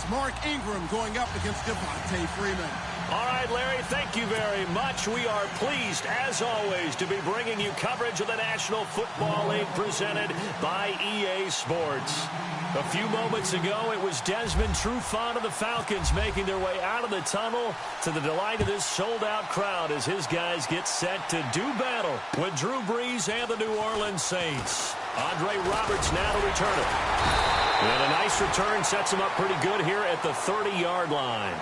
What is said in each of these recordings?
Mark Ingram going up against Devontae Freeman. All right, Larry, thank you very much. We are pleased, as always, to be bringing you coverage of the National Football League presented by EA Sports. A few moments ago, it was Desmond Trufant of the Falcons making their way out of the tunnel to the delight of this sold-out crowd as his guys get set to do battle with Drew Brees and the New Orleans Saints. Andre Roberts now to return it. And a nice return sets him up pretty good here at the 30-yard line.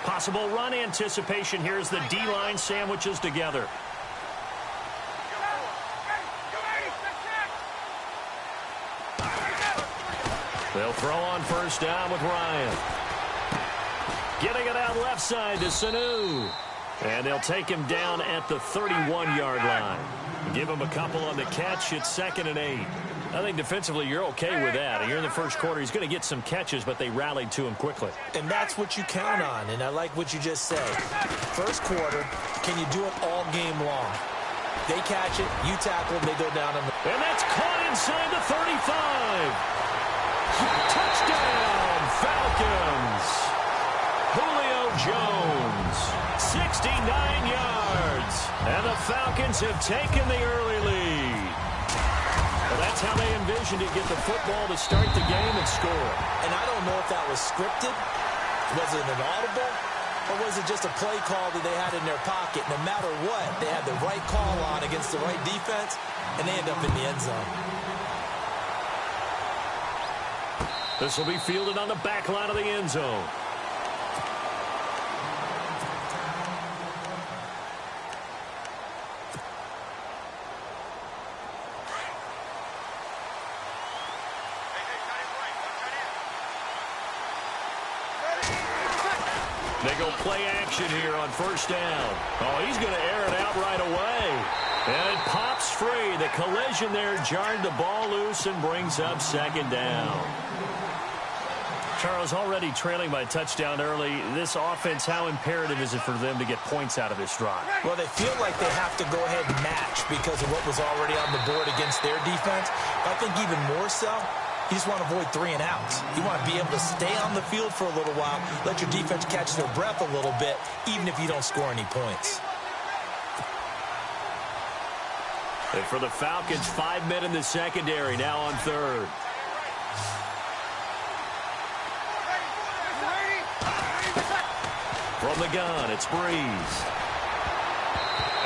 Possible run anticipation here as the D-line sandwiches together. They'll throw on first down with Ryan. Getting it out left side to Sanu. And they'll take him down at the 31-yard line. Give him a couple on the catch. It's 2nd and 8. I think defensively you're okay with that. Here in the first quarter, he's going to get some catches, but they rallied to him quickly. And that's what you count on, and I like what you just said. First quarter, can you do it all game long? They catch it, you tackle them, they go down on the... And that's caught inside the 35. Touchdown, Falcons. Julio Jones, 69 yards. And the Falcons have taken the early lead. Well, that's how they envisioned it, get the football to start the game and score. And I don't know if that was scripted. Was it an audible? Or was it just a play call that they had in their pocket? No matter what, they had the right call on against the right defense, and they end up in the end zone. This will be fielded on the back line of the end zone. They go play action here on first down. Oh, he's going to air it out right away. And it pops free. The collision there jarred the ball loose and brings up 2nd down. Charles, already trailing by a touchdown early. This offense, how imperative is it for them to get points out of this drive? Well, they feel like they have to go ahead and match because of what was already on the board against their defense. But I think even more so, you just want to avoid 3 and outs. You want to be able to stay on the field for a little while, let your defense catch their breath a little bit, even if you don't score any points. And for the Falcons, 5 men in the secondary, now on 3rd. From the gun, it's Brees.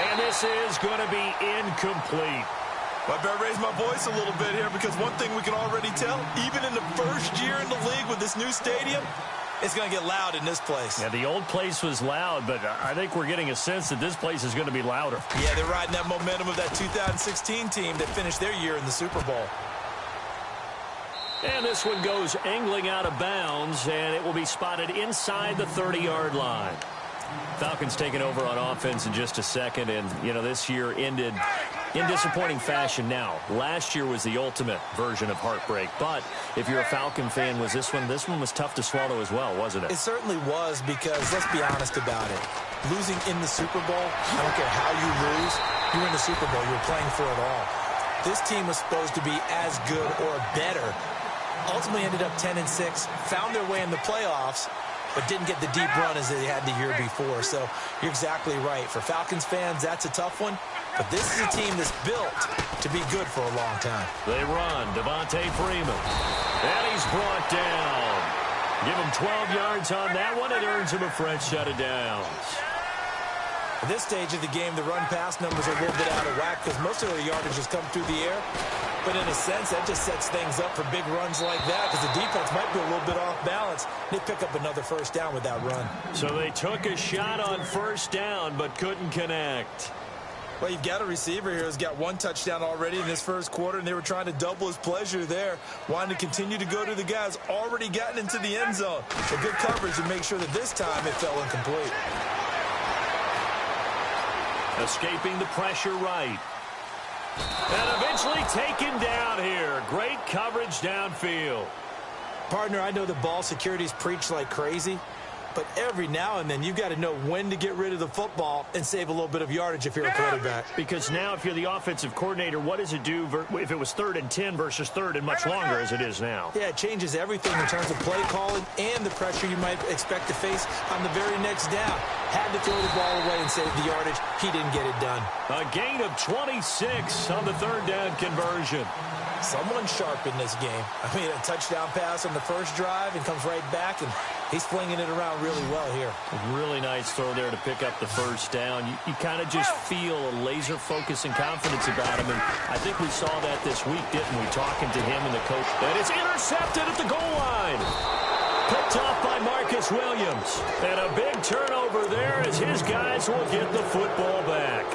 And this is going to be incomplete. I better raise my voice a little bit here because one thing we can already tell, even in the first year in the league with this new stadium, it's going to get loud in this place. Yeah, the old place was loud, but I think we're getting a sense that this place is going to be louder. Yeah, they're riding that momentum of that 2016 team that finished their year in the Super Bowl. And this one goes angling out of bounds, and it will be spotted inside the 30-yard line. Falcons taking over on offense in just a second, and, you know, this year ended in disappointing fashion now. Last year was the ultimate version of heartbreak, but if you're a Falcon fan, this one was tough to swallow as well, wasn't it? It certainly was because, let's be honest about it, losing in the Super Bowl, I don't care how you lose, you're in the Super Bowl, you're playing for it all. This team was supposed to be as good or better. Ultimately ended up 10-6, found their way in the playoffs, but didn't get the deep run as they had the year before. So you're exactly right. For Falcons fans, that's a tough one. But this is a team that's built to be good for a long time. They run. Devontae Freeman. And he's brought down. Give him 12 yards on that one. It earns him a fresh set of downs. At this stage of the game, the run-pass numbers are a little bit out of whack because most of their yardage has come through the air. But in a sense, that just sets things up for big runs like that because the defense might be a little bit off balance. They pick up another first down with that run. So they took a shot on first down but couldn't connect. Well, you've got a receiver here who's got 1 touchdown already in this first quarter, and they were trying to double his pleasure there, wanting to continue to go to the guys already gotten into the end zone. So good coverage to make sure that this time it fell incomplete. Escaping the pressure right. And eventually taken down here. Great coverage downfield. Partner, I know the ball security's preached like crazy, but every now and then you've got to know when to get rid of the football and save a little bit of yardage if you're a quarterback. Because now if you're the offensive coordinator, what does it do if it was 3rd and 10 versus 3rd and much longer as it is now? Yeah, it changes everything in terms of play calling and the pressure you might expect to face on the very next down. Had to throw the ball away and save the yardage. He didn't get it done. A gain of 26 on the 3rd down conversion. Someone's sharp in this game. I mean, a touchdown pass on the first drive and comes right back, and he's flinging it around really well here. A really nice throw there to pick up the first down. You kind of just feel a laser focus and confidence about him, and I think we saw that this week, didn't we, talking to him and the coach. And it's intercepted at the goal line. Picked off by Marcus Williams. And a big turnover there as his guys will get the football back.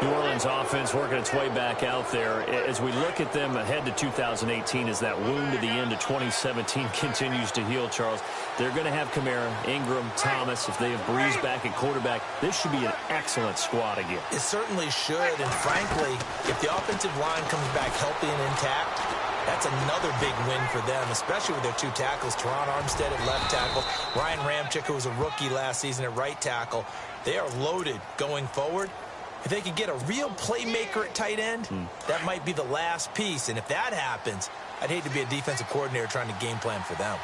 New Orleans offense working its way back out there. As we look at them ahead to 2018 as that wound at the end of 2017 continues to heal, Charles, they're going to have Kamara, Ingram, Thomas. If they have Breeze back at quarterback, this should be an excellent squad again. It certainly should, and frankly, if the offensive line comes back healthy and intact, that's another big win for them, especially with their 2 tackles, Teron Armstead at left tackle, Ryan Ramczyk, who was a rookie last season at right tackle. They are loaded going forward. If they could get a real playmaker at tight end, that might be the last piece. And if that happens, I'd hate to be a defensive coordinator trying to game plan for them.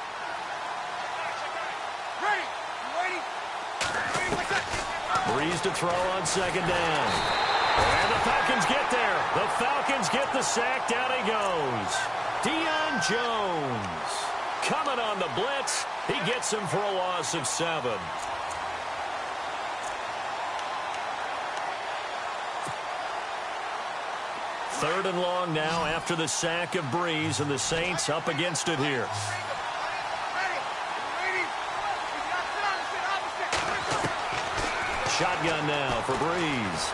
Breeze to throw on 2nd down. And the Falcons get there. The Falcons get the sack. Down he goes. Deion Jones coming on the blitz. He gets him for a loss of 7. Third and long now after the sack of Breeze, and the Saints up against it here. Shotgun now for Breeze.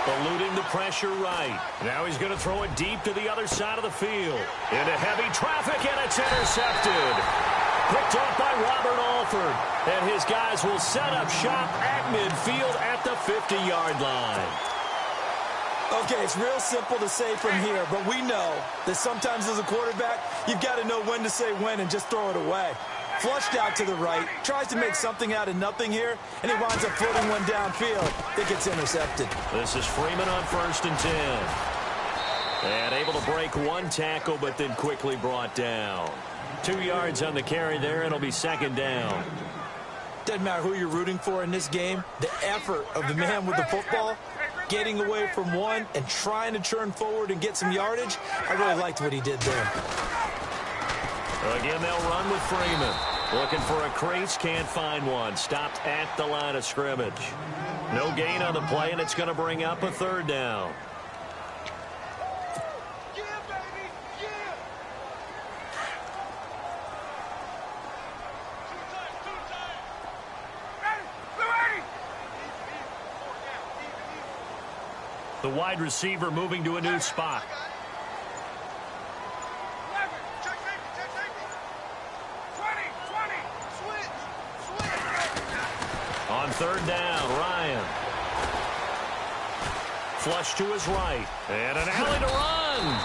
Eluding the pressure right. Now he's going to throw it deep to the other side of the field. Into heavy traffic, and it's intercepted. Picked off by Robert Alford. And his guys will set up shop at midfield at the 50-yard line. Okay, it's real simple to say from here, but we know that sometimes as a quarterback, you've got to know when to say when and just throw it away. Flushed out to the right, tries to make something out of nothing here, and he winds up floating one downfield that gets intercepted. This is Freeman on 1st and 10. And able to break 1 tackle, but then quickly brought down. 2 yards on the carry there, and it'll be 2nd down. Doesn't matter who you're rooting for in this game, the effort of the man with the football, getting away from one and trying to turn forward and get some yardage, I really liked what he did there. Again, they'll run with Freeman. Looking for a crease, can't find one. Stopped at the line of scrimmage. No gain on the play, and it's going to bring up a 3rd down. The wide receiver moving to a new spot. On 3rd down, Ryan. Flush to his right. And an alley to run.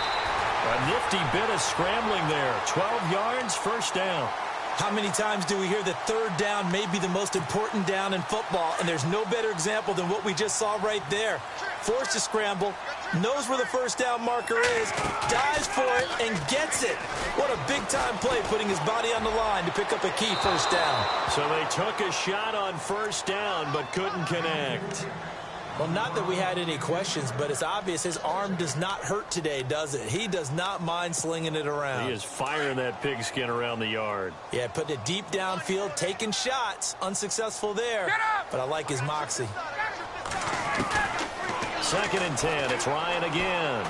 A nifty bit of scrambling there. 12 yards, 1st down. How many times do we hear that 3rd down may be the most important down in football, and there's no better example than what we just saw right there. Forced to scramble, knows where the 1st down marker is, dives for it, and gets it. What a big-time play, putting his body on the line to pick up a key 1st down. So they took a shot on 1st down, but couldn't connect. Well, not that we had any questions, but it's obvious his arm does not hurt today, does it? He does not mind slinging it around. He is firing that pigskin around the yard. Yeah, putting it deep downfield, taking shots. Unsuccessful there, but I like his moxie. 2nd and 10. It's Ryan again.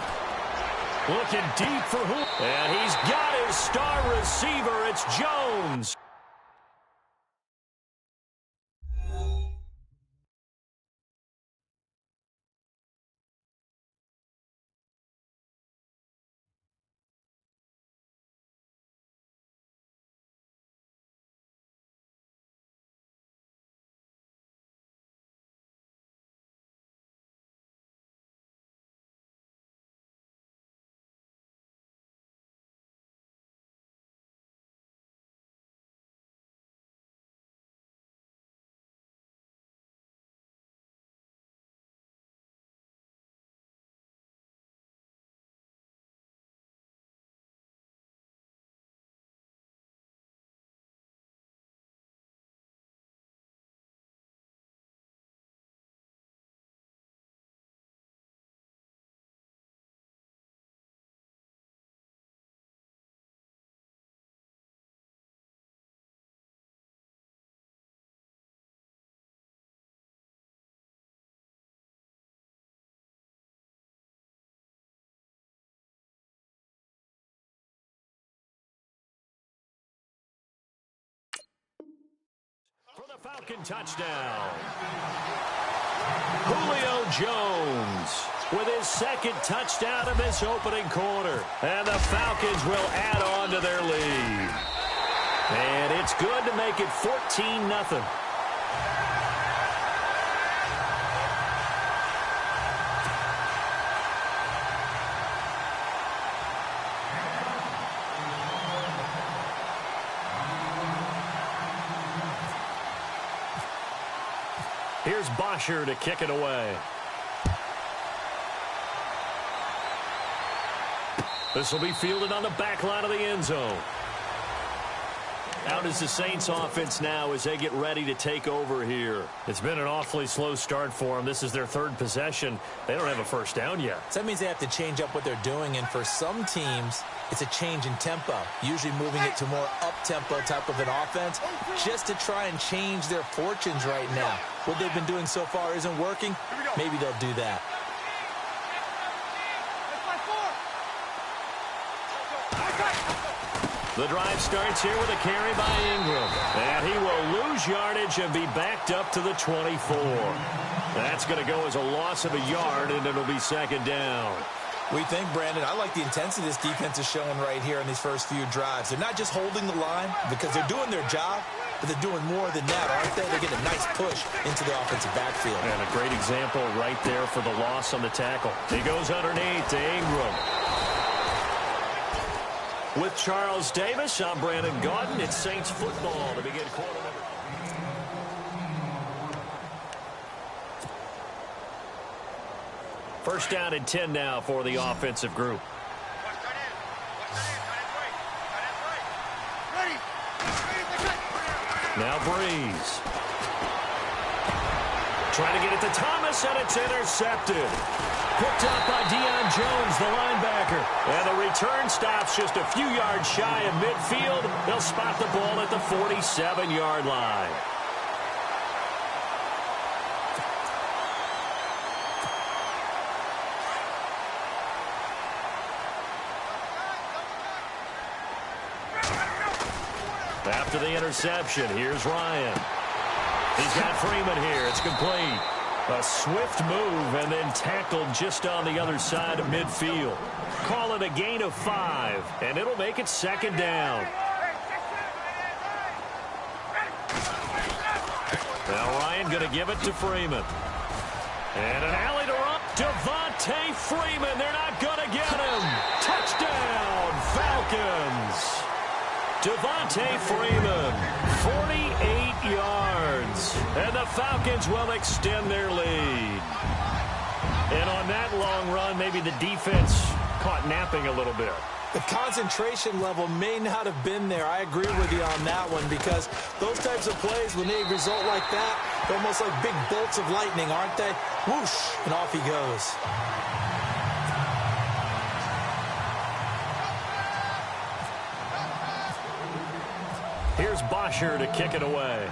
Looking deep for who? And he's got his star receiver. It's Jones. the Falcon touchdown. Julio Jones with his second touchdown in this opening quarter. And the Falcons will add on to their lead. And it's good to make it 14-0. Here's Bosher to kick it away. This will be fielded on the back line of the end zone. Out is the Saints offense now as they get ready to take over here. It's been an awfully slow start for them. This is their third possession. They don't have a first down yet. So that means they have to change up what they're doing, and for some teams, it's a change in tempo, usually moving it to more up-tempo type of an offense just to try and change their fortunes right now. What they've been doing so far isn't working. Maybe they'll do that. The drive starts here with a carry by Ingram. And he will lose yardage and be backed up to the 24. That's going to go as a loss of a yard, and it'll be second down. We think, Brandon, I like the intensity this defense is showing right here in these first few drives. They're not just holding the line because they're doing their job, but they're doing more than that, aren't they? They get a nice push into the offensive backfield. And a great example right there for the loss on the tackle. He goes underneath to Ingram. With Charles Davis, I'm Brandon Gaudin. It's Saints football to begin quarter number. First down and 10 now for the offensive group. Now Breeze. Trying to get it to Thomas, and it's intercepted. Picked up by Deion Jones, the linebacker. And the return stops just a few yards shy of midfield. They'll spot the ball at the 47-yard line. After the interception, here's Ryan. He's got Freeman here. It's complete. A swift move and then tackled just on the other side of midfield. Call it a gain of 5, and it'll make it second down. Now Ryan going to give it to Freeman. And an alley to run. Devontae Freeman. They're not going to get him. Touchdown, Falcons. Devontae Freeman, 48 yards. And the Falcons will extend their lead. And on that long run, maybe the defense caught napping a little bit. The concentration level may not have been there. I agree with you on that one because those types of plays, when they result like that, they're almost like big bolts of lightning, aren't they? Whoosh, and off he goes. Here's Bosher to kick it away.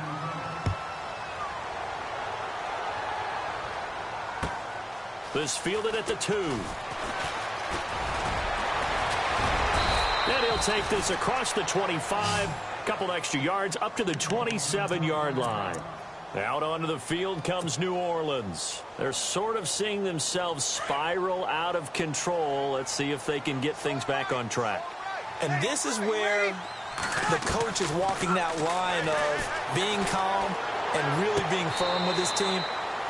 This fielded at the 2. And he'll take this across the 25. Couple extra yards up to the 27-yard line. Out onto the field comes New Orleans. They're sort of seeing themselves spiral out of control. Let's see if they can get things back on track. And this is where the coach is walking that line of being calm and really being firm with his team.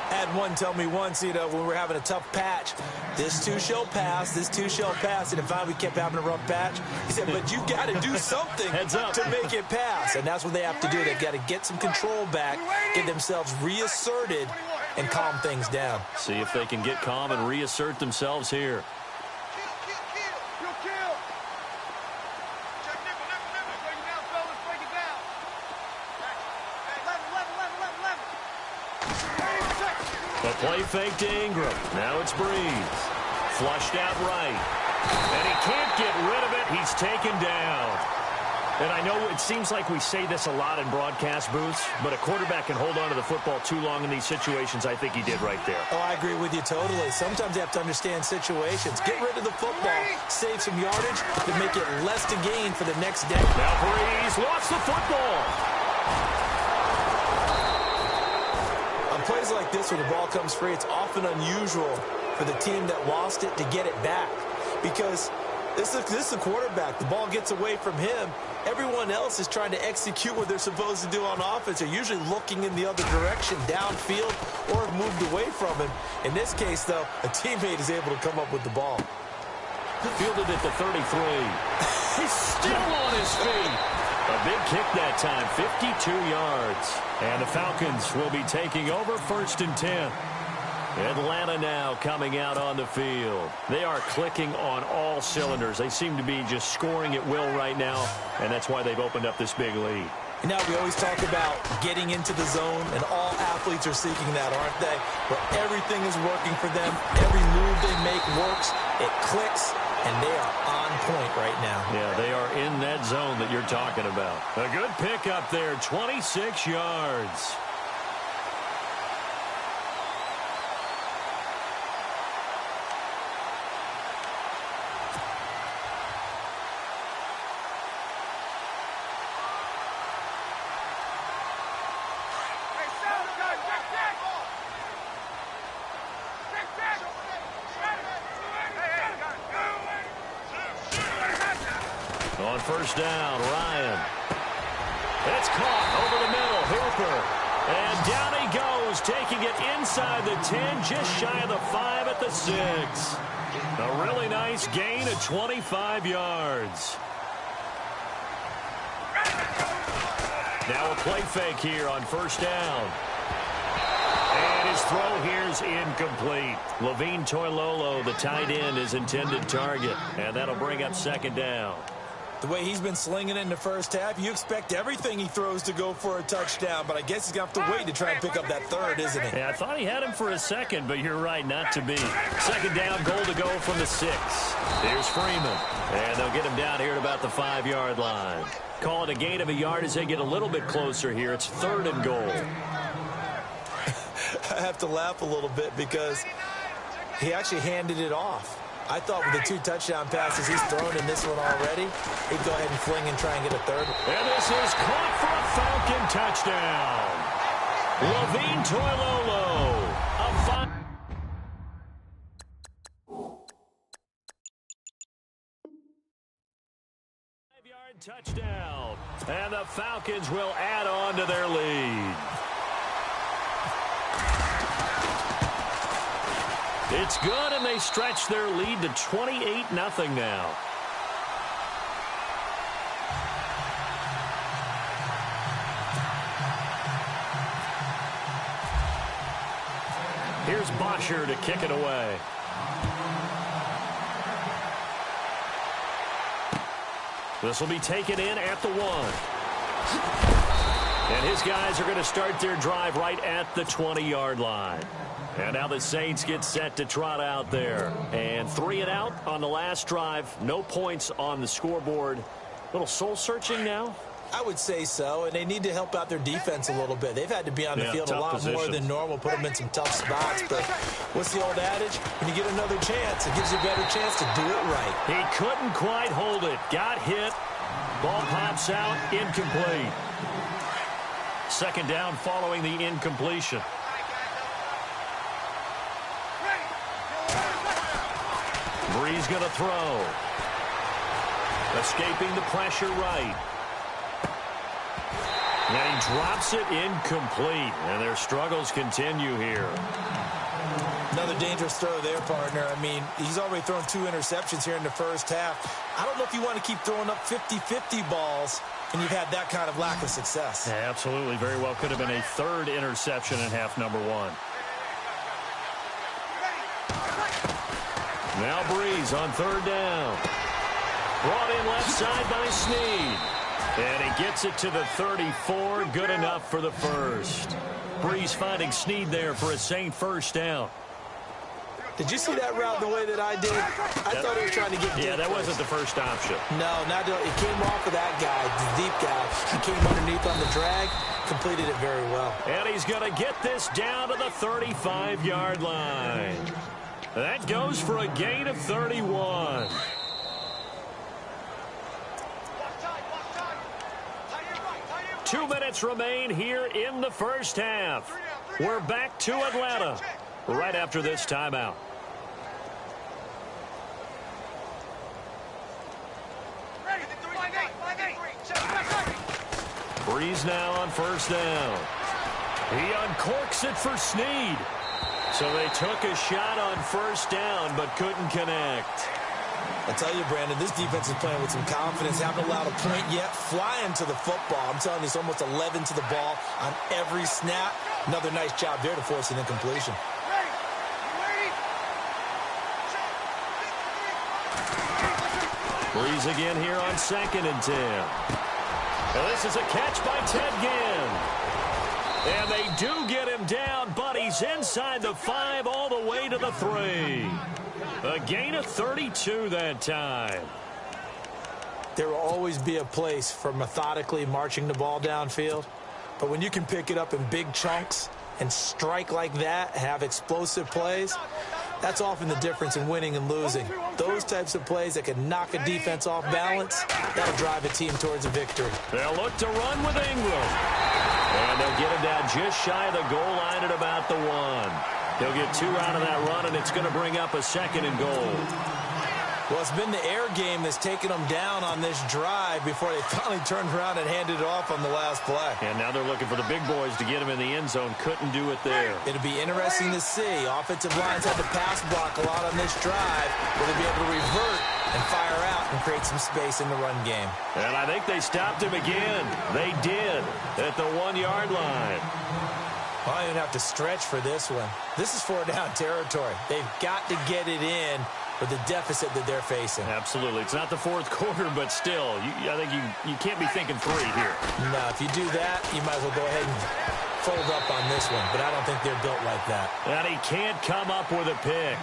Had one tell me once, when we're having a tough patch, this too shall pass, this too shall pass. And if we kept having a rough patch, he said, but you got to do something to make it pass. And that's what they have to do. They've got to get some control back, get themselves reasserted, and calm things down. See if they can get calm and reassert themselves here. The play fake to Ingram. Now it's Breeze. Flushed out right. And he can't get rid of it. He's taken down. And I know it seems like we say this a lot in broadcast booths, but a quarterback can hold on to the football too long in these situations. I think he did right there. Oh, I agree with you totally. Sometimes you have to understand situations. Get rid of the football, save some yardage, to make it less to gain for the next day. Now Breeze lost the football. On plays like this where the ball comes free, it's often unusual for the team that lost it to get it back because this is the quarterback. The ball gets away from him. Everyone else is trying to execute what they're supposed to do on offense. They're usually looking in the other direction, downfield, or have moved away from him. In this case, though, a teammate is able to come up with the ball. Fielded at the 33. He's still on his feet. A big kick that time, 52 yards. And the Falcons will be taking over 1st and 10. Atlanta now coming out on the field. They are clicking on all cylinders. They seem to be just scoring at will right now, and that's why they've opened up this big lead. Now, we always talk about getting into the zone, and all athletes are seeking that, aren't they? Where everything is working for them. Every move they make works. It clicks, and they are on point right now. Yeah, they are in that zone that you're talking about. A good pickup there, 26 yards. On 1st down, Ryan. It's caught over the middle, Hooper. And down he goes, taking it inside the 10, just shy of the 5 at the 6. A really nice gain of 25 yards. Now a play fake here on 1st down. And his throw here is incomplete. Levine Toilolo, the tight end, is intended target. And that'll bring up 2nd down. The way he's been slinging it in the first half, you expect everything he throws to go for a touchdown, but I guess he's going to have to wait to try and pick up that 3rd, isn't he? Yeah, I thought he had him for a 2nd, but you're right, not to be. 2nd down, goal to go from the 6. Here's Freeman, and they'll get him down here at about the 5-yard line. Call it a gain of a yard as they get a little bit closer here. It's 3rd and goal. I have to laugh a little bit because he actually handed it off. I thought with the 2 touchdown passes he's thrown in this one already, he'd go ahead and fling and try and get a 3rd. And this is caught for a Falcon touchdown. Levine Toilolo. A 5-yard touchdown. And the Falcons will add on to their lead. It's good, and they stretch their lead to 28-0 now. Here's Bosher to kick it away. This will be taken in at the 1. And his guys are going to start their drive right at the 20-yard line. And now the Saints get set to trot out there. And 3 and out on the last drive. No points on the scoreboard. A little soul-searching now? I would say so, and they need to help out their defense a little bit. They've had to be on the field a lot more than normal, put them in some tough spots. But what's the old adage? When you get another chance, it gives you a better chance to do it right. He couldn't quite hold it. Got hit. Ball pops out. Incomplete. 2nd down following the incompletion. Breeze going to throw. Escaping the pressure right. And he drops it incomplete. And their struggles continue here. Another dangerous throw there, partner. I mean, he's already thrown 2 interceptions here in the first half. I don't know if you want to keep throwing up 50-50 balls when you've had that kind of lack of success. Yeah, absolutely. Very well could have been a 3rd interception in half number 1. Now Breeze on 3rd down. Brought in left side by Snead. And he gets it to the 34. Good enough for the 1st. Breeze finding Snead there for a Saint 1st down. Did you see that route the way that I did? I thought he was trying to get deep. Yeah, that wasn't the first option. No, not it came off of that guy, the deep guy. He came underneath on the drag, completed it very well. And he's going to get this down to the 35-yard line. That goes for a gain of 31. 2 minutes remain here in the first half. We're back to Atlanta right after this timeout. Breeze now on first down. He uncorks it for Snead. So they took a shot on first down but couldn't connect. I tell you, Brandon, this defense is playing with some confidence. Haven't allowed a point yet. Flying to the football. I'm telling you, it's almost 11 to the ball on every snap. Another nice job there to force an incompletion. Breeze again here on 2nd and 10. Now this is a catch by Ted Ginn. And they do get him down, but he's inside the 5 all the way to the 3. A gain of 32 that time. There will always be a place for methodically marching the ball downfield. But when you can pick it up in big chunks and strike like that, have explosive plays, that's often the difference in winning and losing. Those types of plays that can knock a defense off balance, that'll drive a team towards a victory. They'll look to run with Ingram. And they'll get him down just shy of the goal line at about the 1. He'll get 2 out of that run, and it's going to bring up a 2nd and goal. Well, it's been the air game that's taken them down on this drive before they finally turned around and handed it off on the last play. And now they're looking for the big boys to get him in the end zone. Couldn't do it there. It'll be interesting to see. Offensive lines had to pass block a lot on this drive. Will they be able to revert and fire out and create some space in the run game? And I think they stopped him again. They did at the 1-yard line. Well, I don't even have to stretch for this one. This is 4-down territory. They've got to get it in with the deficit that they're facing. Absolutely. It's not the 4th quarter, but still, I think you can't be thinking 3 here. No, if you do that, you might as well go ahead and fold up on this one, but I don't think they're built like that. And he can't come up with a pick.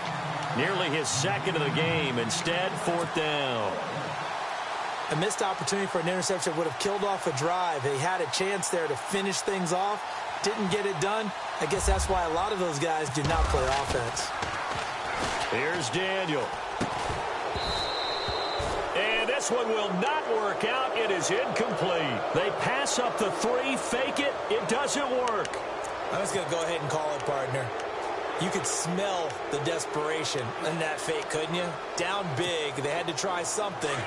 Nearly his 2nd of the game. Instead, 4th down. A missed opportunity for an interception would have killed off a drive. They had a chance there to finish things off. Didn't get it done. I guess that's why a lot of those guys do not play offense. Here's Daniel. And this one will not work out. It is incomplete. They pass up the 3, fake it. It doesn't work. I'm just going to go ahead and call it, partner. You could smell the desperation in that fake, couldn't you? Down big. They had to try something.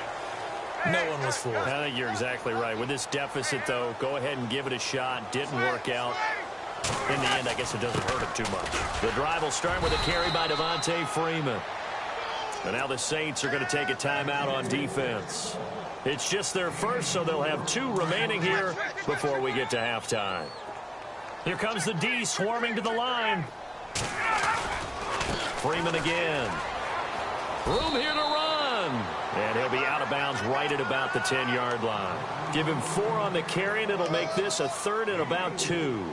No one was fooled. I think you're exactly right. With this deficit, though, go ahead and give it a shot. Didn't work out. In the end, I guess it doesn't hurt him too much. The drive will start with a carry by Devontae Freeman. And now the Saints are going to take a timeout on defense. It's just their first, so they'll have 2 remaining here before we get to halftime. Here comes the D swarming to the line. Freeman again. Room here to run. And he'll be out of bounds right at about the 10-yard line. Give him 4 on the carry, and it'll make this a 3rd and about 2.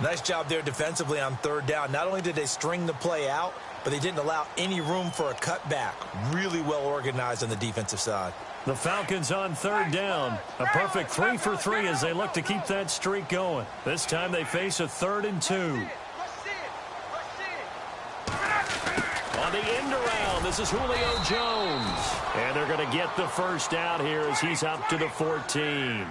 Nice job there defensively on 3rd down. Not only did they string the play out, but they didn't allow any room for a cutback. Really well organized on the defensive side. The Falcons on 3rd down. A perfect 3 for 3 as they look to keep that streak going. This time they face a 3rd and 2. On the end around, this is Julio Jones. And they're going to get the first down here as he's up to the 14.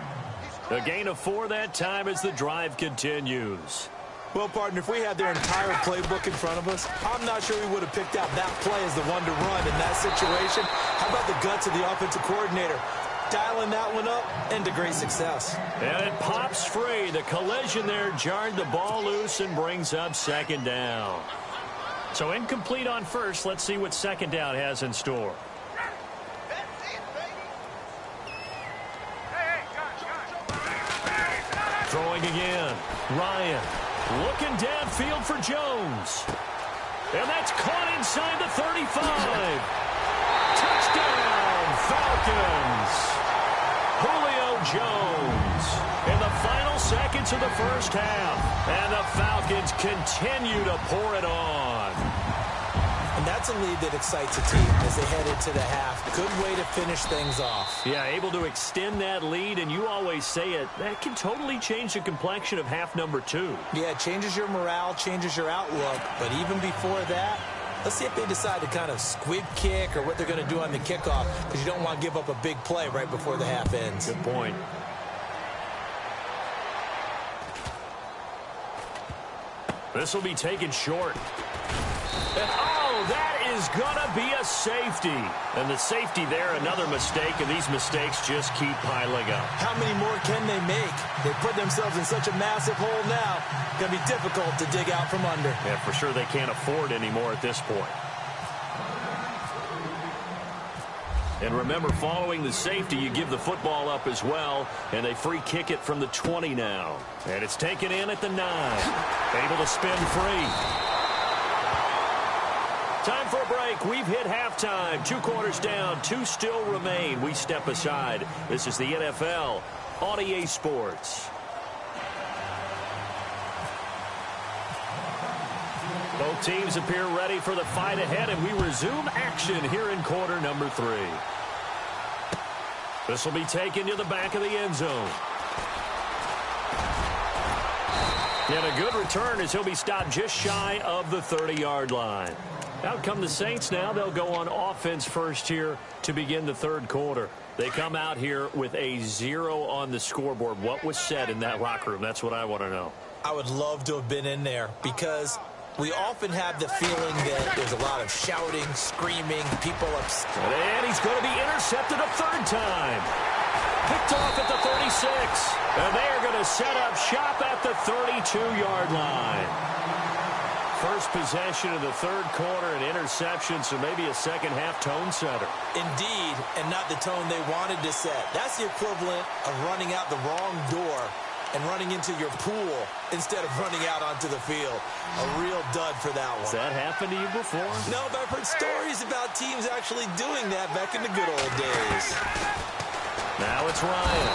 A gain of 4 that time as the drive continues. Well, partner, if we had their entire playbook in front of us, I'm not sure we would have picked out that play as the one to run in that situation. How about the guts of the offensive coordinator? Dialing that one up into great success. And it pops free. The collision there jarred the ball loose and brings up 2nd down. So incomplete on first. Let's see what 2nd down has in store. Throwing again. Ryan looking downfield for Jones. And that's caught inside the 35. Touchdown, Falcons. Julio Jones in the final seconds of the first half. And the Falcons continue to pour it on. And that's a lead that excites a team as they head into the half. Good way to finish things off. Yeah, able to extend that lead, and you always say it, that can totally change the complexion of half number 2. Yeah, it changes your morale, changes your outlook. But even before that, let's see if they decide to kind of squib kick or what they're going to do on the kickoff, because you don't want to give up a big play right before the half ends. Good point. This will be taken short. And, oh, that is going to be a safety. And the safety there, another mistake, and these mistakes just keep piling up. How many more can they make? They put themselves in such a massive hole now. Going to be difficult to dig out from under. Yeah, for sure they can't afford anymore at this point. And remember, following the safety, you give the football up as well, and they free kick it from the 20 now. And it's taken in at the 9. Able to spin free. Time for a break. We've hit halftime. 2 quarters down. 2 still remain. We step aside. This is the NFL on EA Sports. Both teams appear ready for the fight ahead, and we resume action here in quarter number 3. This will be taken to the back of the end zone. And a good return as he'll be stopped just shy of the 30-yard line. Out come the Saints now. They'll go on offense first here to begin the 3rd quarter. They come out here with a 0 on the scoreboard. What was said in that locker room? That's what I want to know. I would love to have been in there because we often have the feeling that there's a lot of shouting, screaming, people upset. And he's going to be intercepted a 3rd time. Picked off at the 36. And they are going to set up shop at the 32-yard line. First possession of the 3rd quarter, an interception, so maybe a second-half tone setter. Indeed, and not the tone they wanted to set. That's the equivalent of running out the wrong door and running into your pool instead of running out onto the field. A real dud for that one. Has that happened to you before? No, but I've heard stories about teams actually doing that back in the good old days. Now it's Ryan.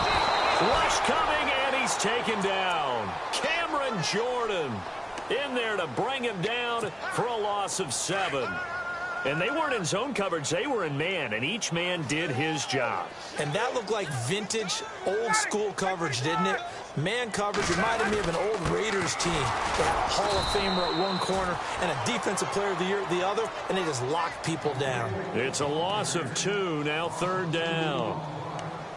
Rush coming, and he's taken down. Cameron Jordan in there to bring him down for a loss of 7. And they weren't in zone coverage. They were in man, and each man did his job. And that looked like vintage, old-school coverage, didn't it? Man coverage reminded me of an old Raiders team. They had a Hall of Famer at one corner and a Defensive Player of the Year at the other, and they just locked people down. It's a loss of 2, now 3rd down.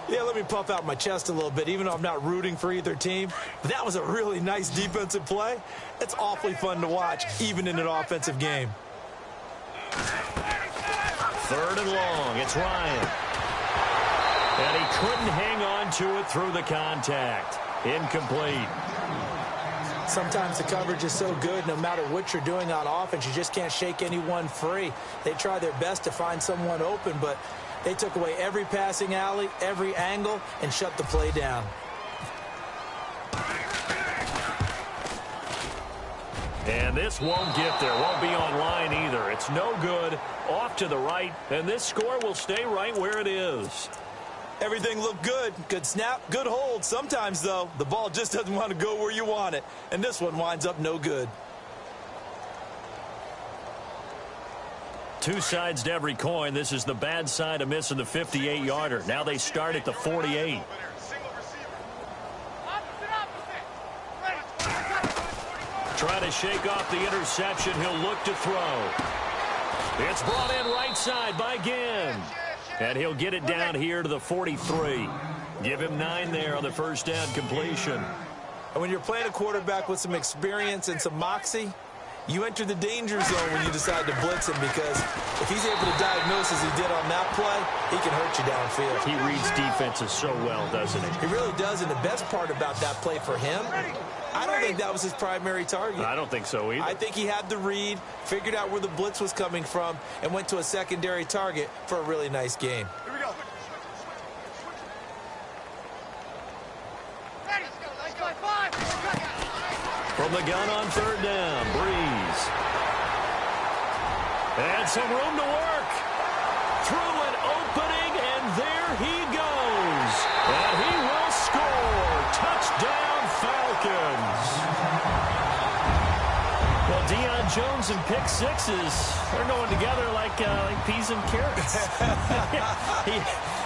Yeah, let me puff out my chest a little bit, even though I'm not rooting for either team. But that was a really nice defensive play. It's awfully fun to watch, even in an offensive game. 3rd and long. It's Ryan. And he couldn't hang on to it through the contact. Incomplete. Sometimes the coverage is so good, no matter what you're doing on offense, you just can't shake anyone free. They try their best to find someone open, but they took away every passing alley, every angle, and shut the play down. And this won't get there. Won't be online either. It's no good. Off to the right. And this score will stay right where it is. Everything looked good. Good snap, good hold. Sometimes, though, the ball just doesn't want to go where you want it. And this one winds up no good. 2 sides to every coin. This is the bad side of missing the 58-yarder. Now they start at the 48. Trying to shake off the interception. He'll look to throw. It's brought in right side by Ginn. And he'll get it down here to the 43. Give him 9 there on the first down completion. And when you're playing a quarterback with some experience and some moxie, you enter the danger zone when you decide to blitz him, because if he's able to diagnose as he did on that play, he can hurt you downfield. He reads defenses so well, doesn't he? He really does, and the best part about that play for him, I don't think that was his primary target. I don't think so either. I think he had the read, figured out where the blitz was coming from, and went to a secondary target for a really nice game. Here we go. From the gun on 3rd down, Breeze. And some room to work. Through an opening, and there he goes. And he will score. Touchdown, Falcons. Well, Deion Jones and pick sixes, they're going together like peas and carrots.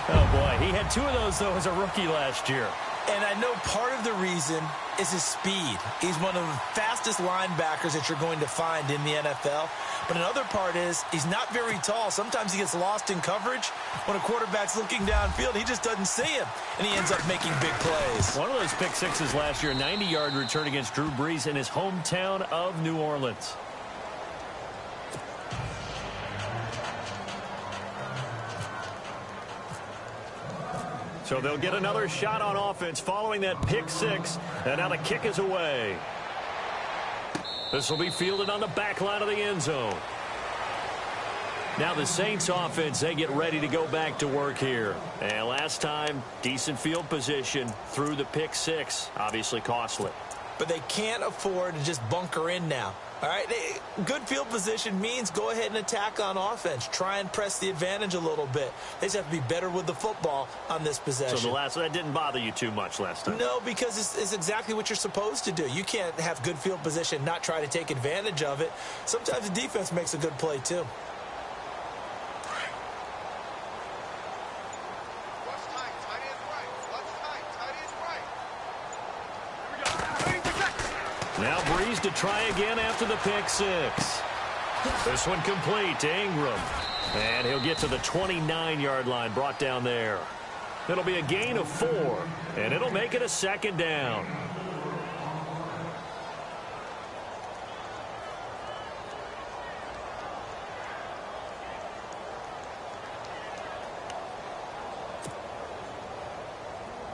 Oh, boy. He had 2 of those, though, as a rookie last year. And I know part of the reason is his speed. He's one of the fastest linebackers that you're going to find in the NFL. But another part is he's not very tall. Sometimes he gets lost in coverage. When a quarterback's looking downfield, he just doesn't see him, and he ends up making big plays. One of those pick sixes last year, 90-yard return against Drew Brees in his hometown of New Orleans. So they'll get another shot on offense following that pick six. And now the kick is away. This will be fielded on the back line of the end zone. Now the Saints offense, they get ready to go back to work here. And last time, decent field position through the pick six. Obviously costly. But they can't afford to just bunker in now. All right, good field position means go ahead and attack on offense. Try and press the advantage a little bit. They just have to be better with the football on this possession. So that didn't bother you too much last time? No, because it's exactly what you're supposed to do. You can't have good field position, not try to take advantage of it. Sometimes the defense makes a good play too. Now Brees to try again after the pick six. This one complete to Ingram. And he'll get to the 29-yard line, brought down there. It'll be a gain of 4, and it'll make it a second down.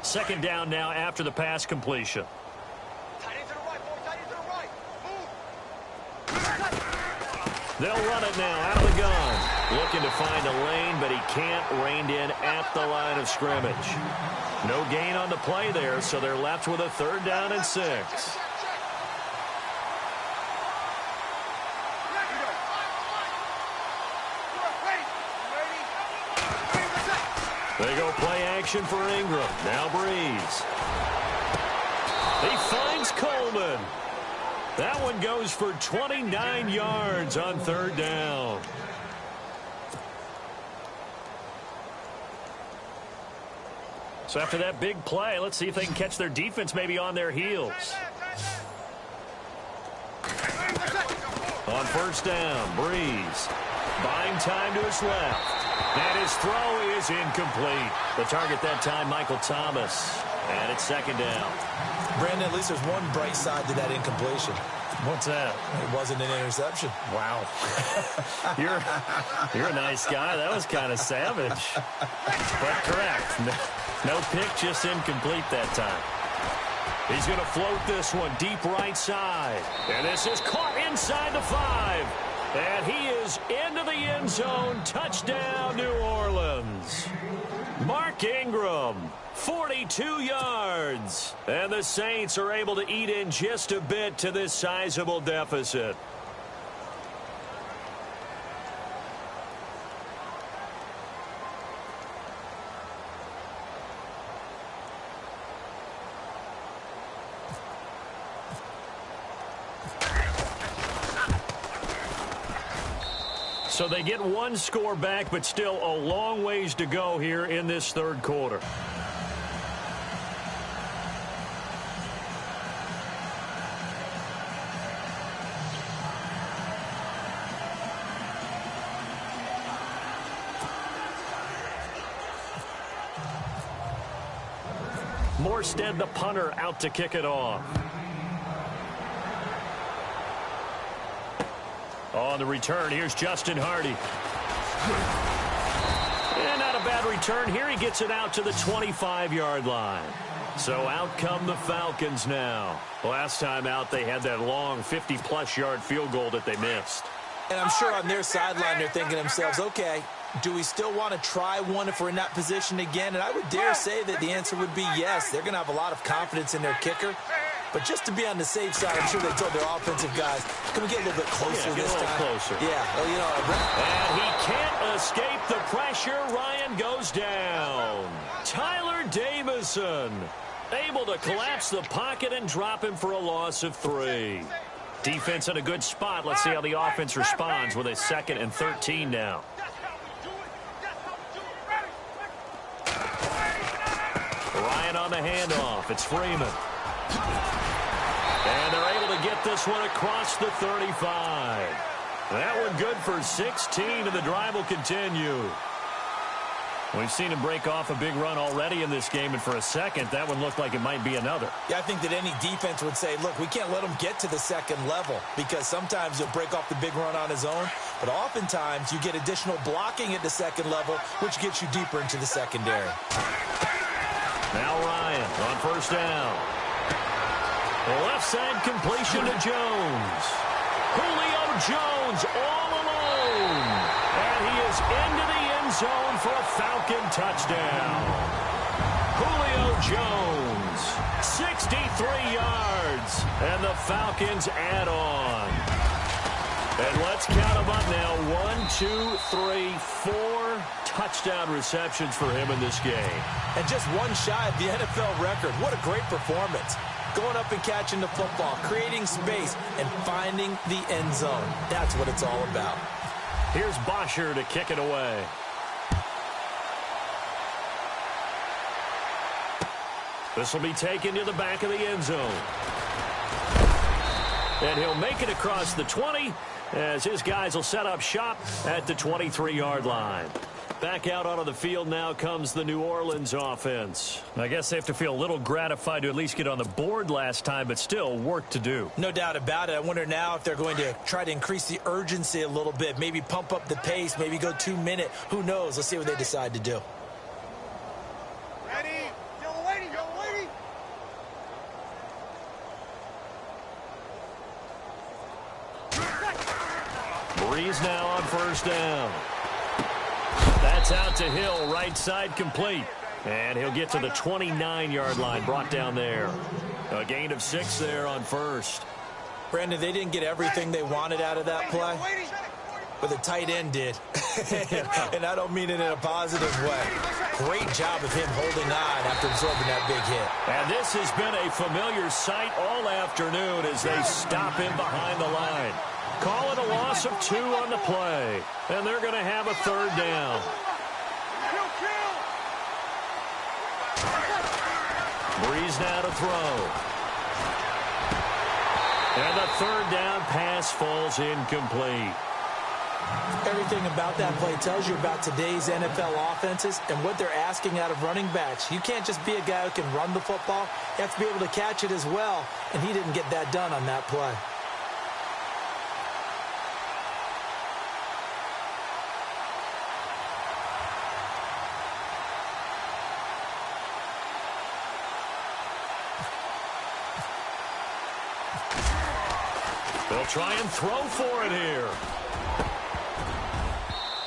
Second down now after the pass completion. They'll run it now out of the gun. Looking to find a lane, but he can't. Reined in at the line of scrimmage. No gain on the play there, so they're left with a 3rd down and 6. They go play action for Ingram. Now Brees. He finds Coleman. That one goes for 29 yards on 3rd down. So after that big play, let's see if they can catch their defense maybe on their heels. On 1st down, Brees. Buying time to his left. And his throw is incomplete. The target that time, Michael Thomas. And it's 2nd down. Brandon, at least there's one bright side to that incompletion. What's that? It wasn't an interception. Wow. You're a nice guy. That was kind of savage. But correct. No pick, just incomplete that time. He's going to float this one deep right side. And this is caught inside the 5. And he is into the end zone. Touchdown, New Orleans. Mark Ingram, 42 yards. And the Saints are able to eat in just a bit to this sizable deficit. So they get one score back, but still a long ways to go here in this 3rd quarter. Morstead, the punter, out to kick it off. On the return, here's Justin Hardy. And not a bad return here. He gets it out to the 25-yard line. So out come the Falcons now. Last time out, they had that long 50-plus yard field goal that they missed. And I'm sure on their sideline, they're thinking to themselves, okay, do we still want to try one if we're in that position again? And I would dare say that the answer would be yes. They're going to have a lot of confidence in their kicker. But just to be on the safe side, I'm sure they told their offensive guys, can we get a little bit closer this time? Closer. Yeah, well, you know. And he can't escape the pressure. Ryan goes down. Tyler Davison able to collapse the pocket and drop him for a loss of 3. Defense in a good spot. Let's see how the offense responds with a 2nd and 13 now. Ryan And on the handoff, it's Freeman. And they're able to get this one across the 35. That one good for 16, and the drive will continue. We've seen him break off a big run already in this game, and for a second, that one looked like it might be another. Yeah, I think that any defense would say, look, we can't let him get to the second level, because sometimes he'll break off the big run on his own, but oftentimes you get additional blocking at the second level, which gets you deeper into the secondary. Now Ryan on first down. The left side completion to Jones. Julio Jones all alone. And he is into the end zone for a Falcon touchdown. Julio Jones, 63 yards. And the Falcons add on. And let's count them up now. 1, 2, 3, 4 touchdown receptions for him in this game. And just one shy of the NFL record. What a great performance. Going up and catching the football, creating space, and finding the end zone. That's what it's all about. Here's Bosher to kick it away. This will be taken to the back of the end zone. And he'll make it across the 20 as his guys will set up shop at the 23-yard line. Back out onto the field now comes the New Orleans offense. I guess they have to feel a little gratified to at least get on the board last time, but still work to do. No doubt about it. I wonder now if they're going to try to increase the urgency a little bit, maybe pump up the pace, maybe go 2-minute. Who knows? Let's see what they decide to do. Ready? Yellow lady, yellow lady. Breeze now on first down. That's out to Hill, right side complete. And he'll get to the 29-yard line, brought down there. A gain of 6 there on first. Brandon, they didn't get everything they wanted out of that play, but the tight end did. And I don't mean it in a positive way. Great job of him holding on after absorbing that big hit. And this has been a familiar sight all afternoon as they stop him behind the line. Call it a loss of 2 on the play. And they're going to have a third down. Breeze now to throw. And the third down pass falls incomplete. Everything about that play tells you about today's NFL offenses and what they're asking out of running backs. You can't just be a guy who can run the football. You have to be able to catch it as well. And he didn't get that done on that play. They'll try and throw for it here.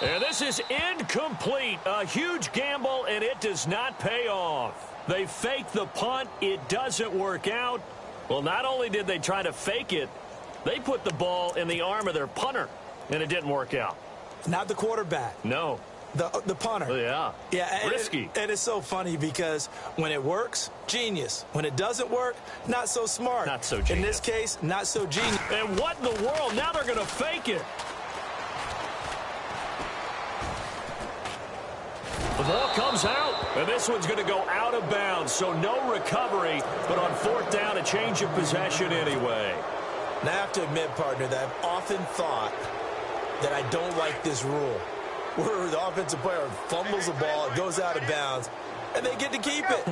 And this is incomplete. A huge gamble, and it does not pay off. They fake the punt. It doesn't work out. Well, not only did they try to fake it, they put the ball in the arm of their punter, and it didn't work out. Not the quarterback. No. The punter. Yeah. Yeah. Risky. And it's so funny because when it works, genius. When it doesn't work, not so smart. Not so genius. In this case, not so genius. And what in the world? Now they're going to fake it. The ball comes out, and this one's going to go out of bounds, so no recovery, but on fourth down, a change of possession anyway. Now, I have to admit, partner, that I've often thought that I don't like this rule, where the offensive player fumbles the ball, it goes out of bounds, and they get to keep it.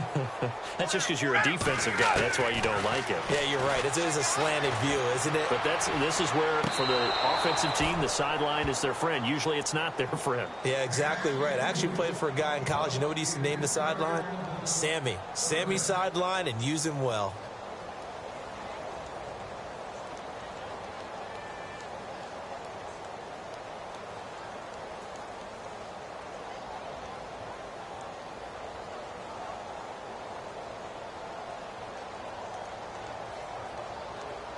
That's just because you're a defensive guy. That's why you don't like it. Yeah, you're right. It is a slanted view, isn't it? But this is where, for the offensive team, the sideline is their friend. Usually it's not their friend. Yeah, exactly right. I actually played for a guy in college. You know what he used to name the sideline? Sammy. Sammy sideline, and use him well.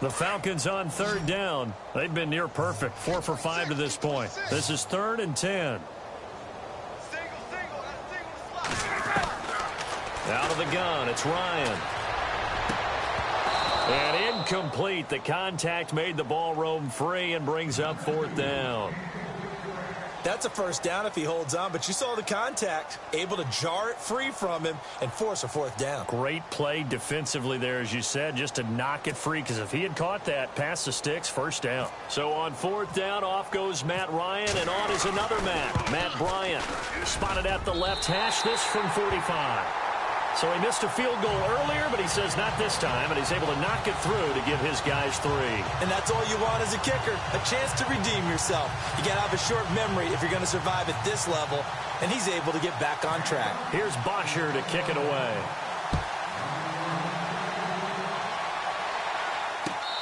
The Falcons on third down. They've been near perfect. 4 for 5 to this point. This is 3rd and 10. Out of the gun, it's Ryan. And incomplete. The contact made the ball roam free and brings up 4th down. That's a first down if he holds on, but you saw the contact, able to jar it free from him and force a fourth down. Great play defensively there, as you said, just to knock it free, because if he had caught that, past the sticks, first down. So on fourth down, off goes Matt Ryan, and on is another Matt Bryant. Spotted at the left hash, this from 45. So he missed a field goal earlier, but he says not this time, and he's able to knock it through to give his guys 3. And that's all you want as a kicker, a chance to redeem yourself. You got to have a short memory if you're going to survive at this level, and he's able to get back on track. Here's Bosher to kick it away.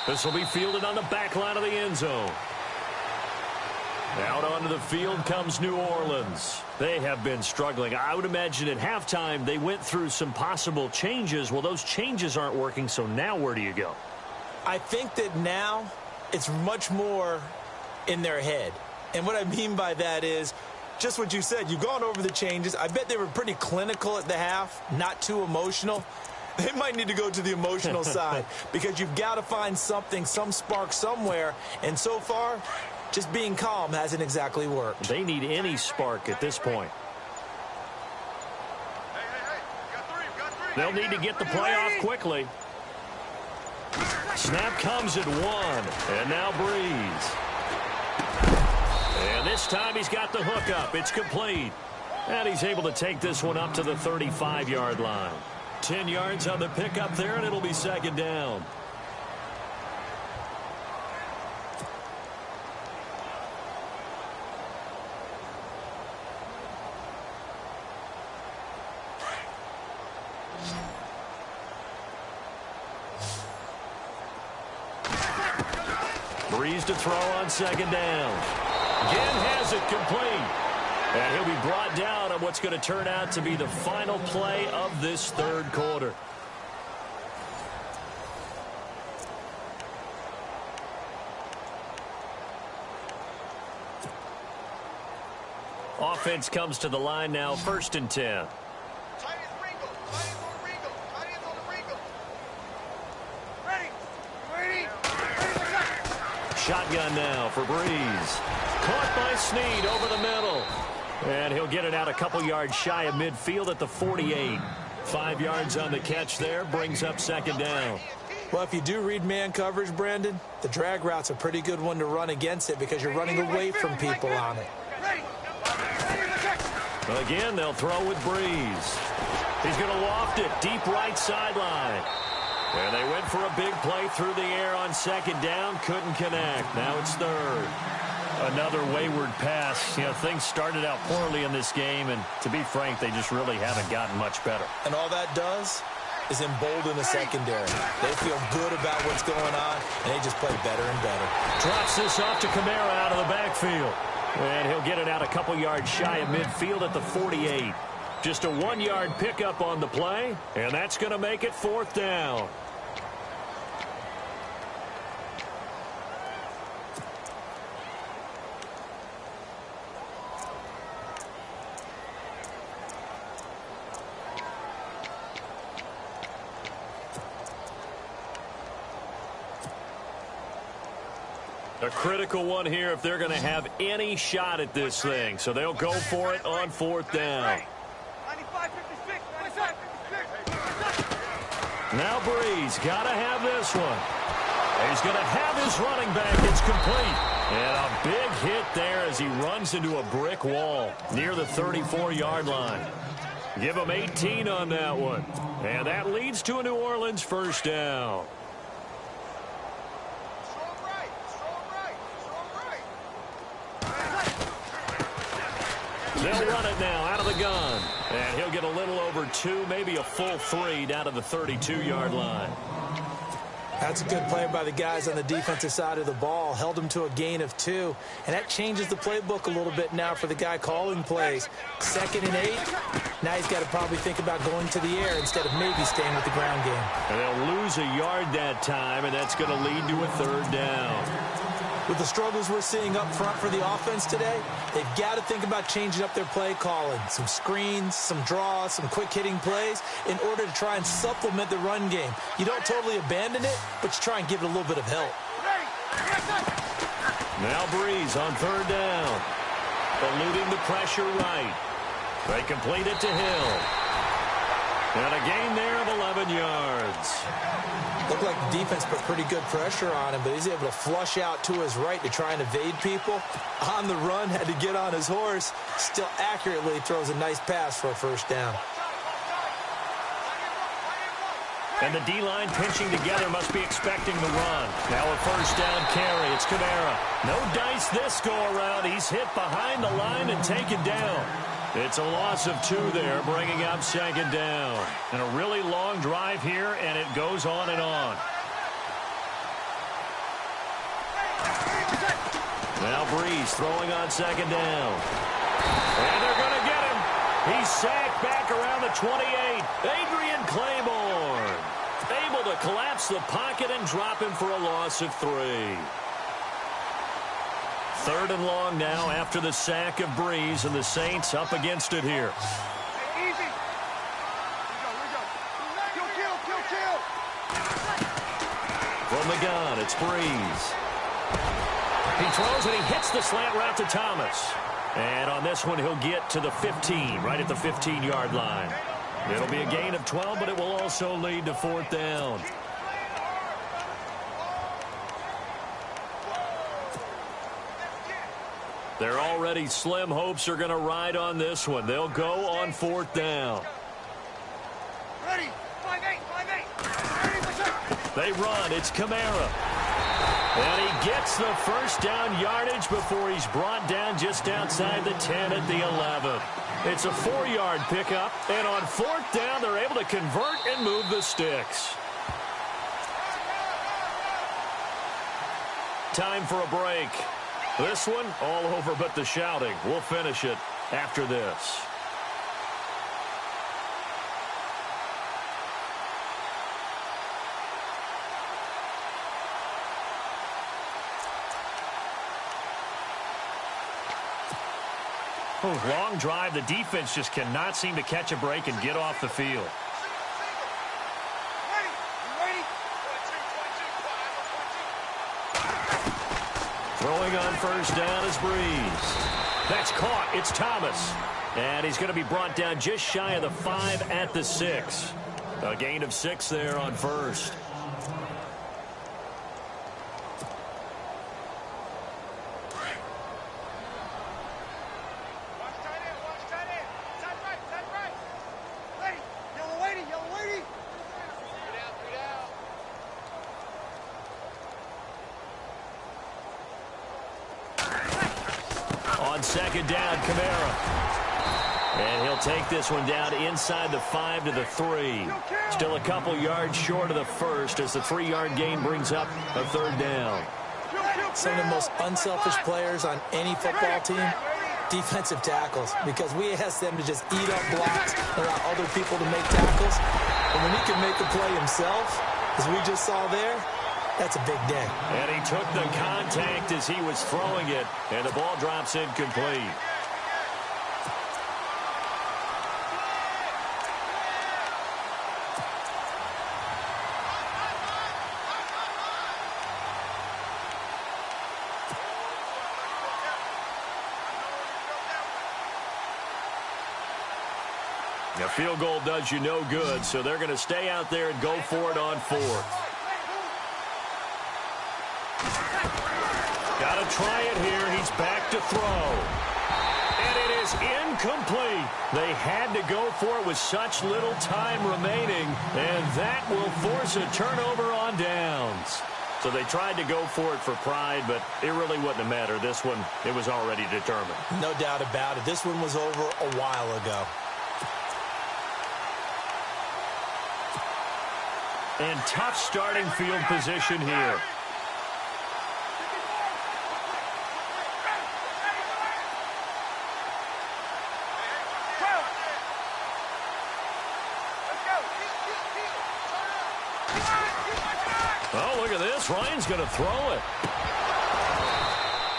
This will be fielded on the back line of the end zone. Out onto the field comes New Orleans. They have been struggling. I would imagine at halftime they went through some possible changes. Well, those changes aren't working, so now where do you go? I think that now it's much more in their head. And what I mean by that is just what you said. You've gone over the changes. I bet they were pretty clinical at the half, not too emotional. They might need to go to the emotional side because you've got to find something, some spark somewhere. And so far, just being calm hasn't exactly worked. They need any spark at this point. They'll need to get the play off quickly. Snap comes at 1. And now Breeze. And this time he's got the hook up. It's complete. And he's able to take this one up to the 35-yard line. 10 yards on the pickup there, and it'll be second down. Breeze to throw on second down. Again has it complete. And he'll be brought down on what's going to turn out to be the final play of this third quarter. Offense comes to the line now, 1st and 10. Shotgun now for Breeze. Caught by Snead over the middle. And he'll get it out a couple yards shy of midfield at the 48. 5 yards on the catch there, brings up second down. Well, if you do read man coverage, Brandon, the drag route's a pretty good one to run against it because you're running away from people on it. Well, again, they'll throw with Breeze. He's going to loft it deep right sideline. And they went for a big play through the air on second down. Couldn't connect. Now it's third. Another wayward pass. You know, things started out poorly in this game, and to be frank, they just really haven't gotten much better. And all that does is embolden the secondary. They feel good about what's going on, and they just play better and better. Drops this off to Kamara out of the backfield. And he'll get it out a couple yards shy of midfield at the 48. Just a 1-yard pickup on the play, and that's going to make it 4th down. A critical one here if they're going to have any shot at this thing. So they'll go for it on 4th down. Now Breeze got to have this one. He's going to have his running back. It's complete. And a big hit there as he runs into a brick wall near the 34-yard line. Give him 18 on that one. And that leads to a New Orleans first down. They'll run it now out of the gun. And he'll get a little over 2, maybe a full 3 down to the 32-yard line. That's a good play by the guys on the defensive side of the ball. Held him to a gain of 2. And that changes the playbook a little bit now for the guy calling plays. 2nd and 8. Now he's got to probably think about going to the air instead of maybe staying with the ground game. And they'll lose a yard that time, and that's going to lead to a 3rd down. With the struggles we're seeing up front for the offense today, they've got to think about changing up their play calling. Some screens, some draws, some quick-hitting plays in order to try and supplement the run game. You don't totally abandon it, but you try and give it a little bit of help. Now Breeze on 3rd down. eluding the pressure right. They complete it to Hill. And a gain there of 11 yards. Looked like the defense put pretty good pressure on him, but he's able to flush out to his right to try and evade people. On the run, had to get on his horse. Still accurately throws a nice pass for a first down. And the D-line pinching together must be expecting the run. Now a first down carry. It's Kamara. No dice this go-around. He's hit behind the line and taken down. It's a loss of 2 there, bringing up second down. And a really long drive here, and it goes on and on. Now Breeze throwing on second down. And they're going to get him. He's sacked back around the 28. Adrian Claiborne able to collapse the pocket and drop him for a loss of 3. 3rd and long now after the sack of Breeze, and the Saints up against it here. Hey, easy. Kill. From the gun, it's Breeze. He throws and he hits the slant route to Thomas. And on this one, he'll get to the 15, right at the 15-yard line. It'll be a gain of 12, but it will also lead to 4th down. Their already slim hopes are going to ride on this one. They'll go on 4th down. Ready. 5-8. They run. It's Kamara. And he gets the first down yardage before he's brought down just outside the 10 at the 11. It's a 4-yard pickup. And on 4th down, they're able to convert and move the sticks. Time for a break. This one, all over but the shouting. We'll finish it after this. Long drive. The defense just cannot seem to catch a break and get off the field. Throwing on first down is Breeze. That's caught. It's Thomas. And he's going to be brought down just shy of the 5 at the 6. A gain of 6 there on first. Second down, Kamara. And he'll take this one down inside the 5 to the 3. Still a couple yards short of the first as the 3-yard gain brings up a 3rd down. Some of the most unselfish players on any football team, defensive tackles, because we ask them to just eat up blocks, allow other people to make tackles. And when he can make a play himself, as we just saw there, that's a big day. And he took the contact as he was throwing it, and the ball drops incomplete. A field goal does you no good, so they're going to stay out there and go for it on 4th. Got to try it here. He's back to throw. And it is incomplete. They had to go for it with such little time remaining, and that will force a turnover on downs. So they tried to go for it for pride, but it really wouldn't have mattered. This one, it was already determined. No doubt about it. This one was over a while ago. And tough starting field position here. Oh, look at this. Ryan's going to throw it.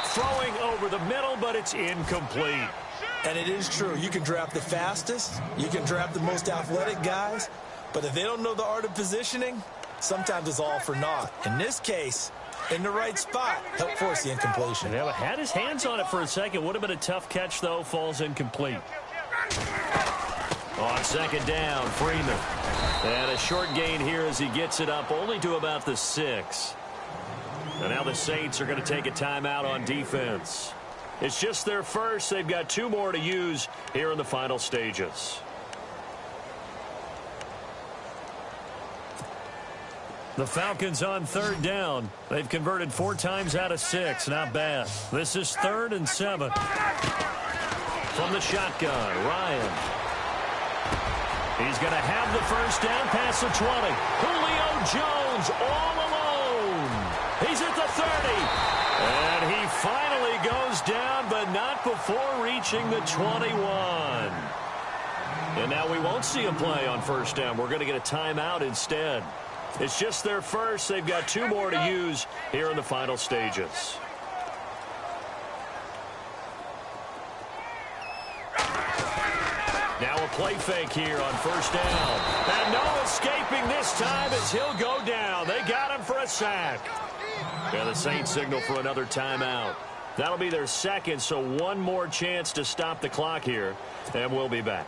Throwing over the middle, but it's incomplete. And it is true. You can draft the fastest. You can draft the most athletic guys. But if they don't know the art of positioning, sometimes it's all for naught. In this case, in the right spot. Helped force the incompletion. Yeah, had his hands on it for a second. Would have been a tough catch, though. Falls incomplete. On second down, Freeman. And a short gain here as he gets it up only to about the 6. And now the Saints are going to take a timeout on defense. It's just their first. They've got 2 more to use here in the final stages. The Falcons on third down. They've converted 4 times out of 6. Not bad. This is 3rd and 7. From the shotgun, Ryan. He's going to have the first down past the 20. Julio Jones all alone. He's at the 30. And he finally goes down, but not before reaching the 21. And now we won't see a play on first down. We're going to get a timeout instead. It's just their first. They've got 2 more to use here in the final stages. Now a play fake here on first down. And no escaping this time as he'll go down. They got him for a sack. And the Saints signal for another timeout. That'll be their second, so 1 more chance to stop the clock here. And we'll be back.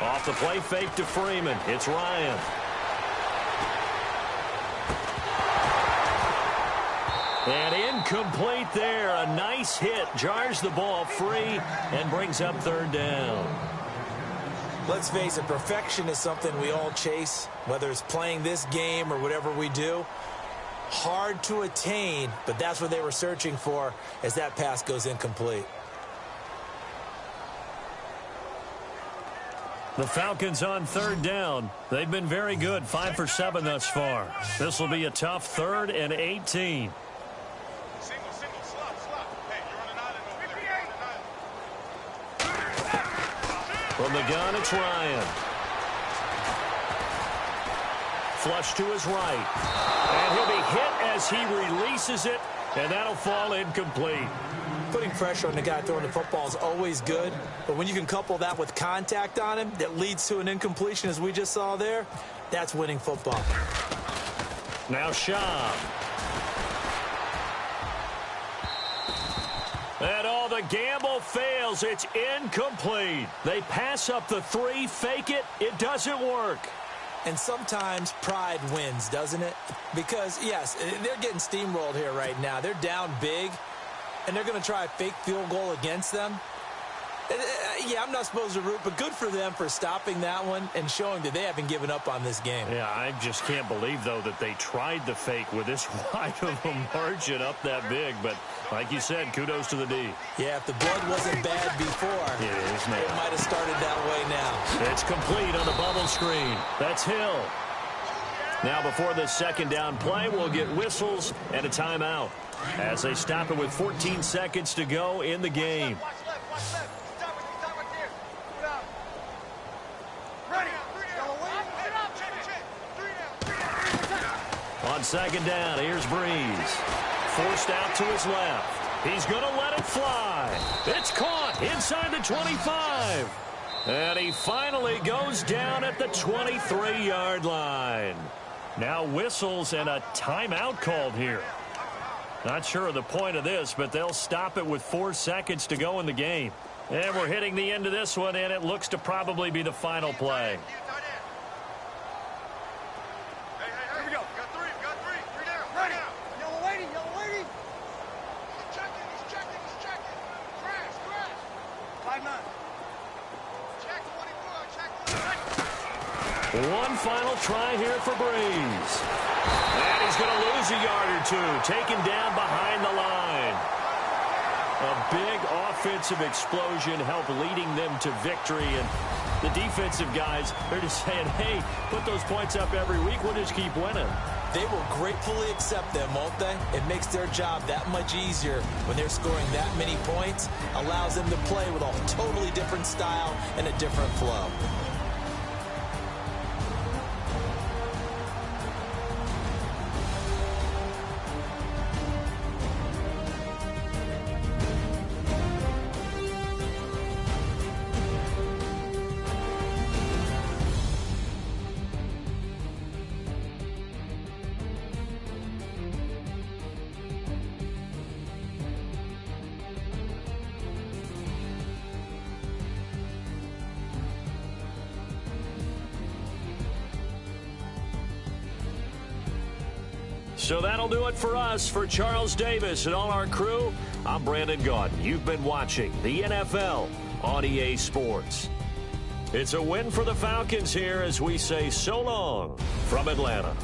Off the play fake to Freeman. It's Ryan. And incomplete there. A nice hit. Jars the ball free and brings up 3rd down. Let's face it, perfection is something we all chase, whether it's playing this game or whatever we do. Hard to attain, but that's what they were searching for as that pass goes incomplete. The Falcons on 3rd down. They've been very good, 5 for 7 thus far. This will be a tough 3rd and 18. From the gun, it's Ryan. Flush to his right. And he'll be hit as he releases it, and that'll fall incomplete. Putting pressure on the guy throwing the football is always good, but when you can couple that with contact on him that leads to an incompletion, as we just saw there, that's winning football. Now Schaub. And all the gamble fails. It's incomplete. They pass up the 3, fake it. It doesn't work. And sometimes pride wins, doesn't it? Because, yes, they're getting steamrolled here right now. They're down big, and they're going to try a fake field goal against them. Yeah, I'm not supposed to root, but good for them for stopping that one and showing that they haven't given up on this game. Yeah, I just can't believe, though, that they tried the fake with this wide of a margin up that big. But like you said, kudos to the D. Yeah, if the blood wasn't bad before, it might have started that way now. It's complete on the bubble screen. That's Hill. Now before the second down play, we'll get whistles and a timeout as they stop it with 14 seconds to go in the game. On second down, here's Breeze. Forced out to his left. He's going to let it fly. It's caught inside the 25. And he finally goes down at the 23-yard line. Now whistles and a timeout called here. Not sure of the point of this, but they'll stop it with 4 seconds to go in the game. And we're hitting the end of this one, and it looks to probably be the final play. One final try here for Breeze. And he's going to lose a yard or 2, taken down behind the line. A big offensive explosion helped leading them to victory. And the defensive guys, they're just saying, hey, put those points up every week. We'll just keep winning. They will gratefully accept them, won't they? It makes their job that much easier when they're scoring that many points. Allows them to play with a totally different style and a different flow. So that'll do it for us. For Charles Davis and all our crew, I'm Brandon Gaudin. You've been watching the NFL on EA Sports. It's a win for the Falcons here as we say so long from Atlanta.